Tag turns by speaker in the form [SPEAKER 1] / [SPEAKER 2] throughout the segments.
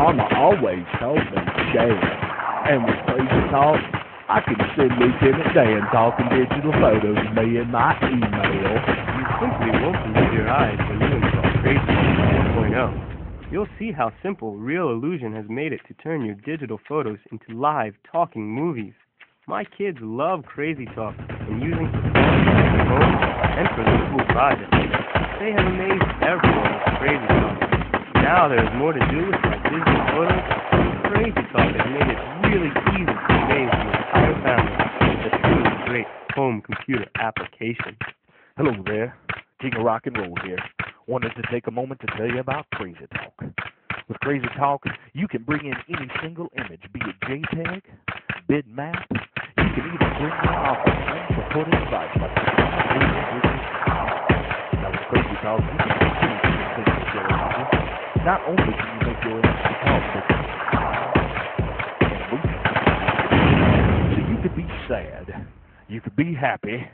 [SPEAKER 1] Mama always told me to share. And with Crazy Talk, I can send Lieutenant Dan talking digital photos of me in my email.
[SPEAKER 2] You simply won't believe your eyes when you install Crazy Talk 4.0. You'll see how simple Real Illusion has made it to turn your digital photos into live talking movies. My kids love Crazy Talk and using it for their home and for their school projects. They have amazed everyone with Crazy Talk. Now there is more to do with my digital photos. Crazy Talk has made it really easy to amaze the entire family with a truly great home computer application.
[SPEAKER 3] Hello there, King of Rock and Roll here. Wanted to take a moment to tell you about Crazy Talk. With Crazy Talk, you can bring in any single image, be it JPEG, bitmap. You can even bring in off a supporting device like the Now with Crazy Talk, you can do anything with your images. Not only can you make your images talk, but so you could be sad, you could be happy,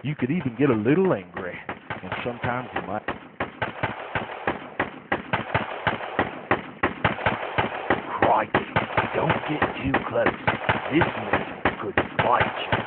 [SPEAKER 3] you could even get a little angry, and sometimes you might. Crikey, don't get too close. This man could bite you.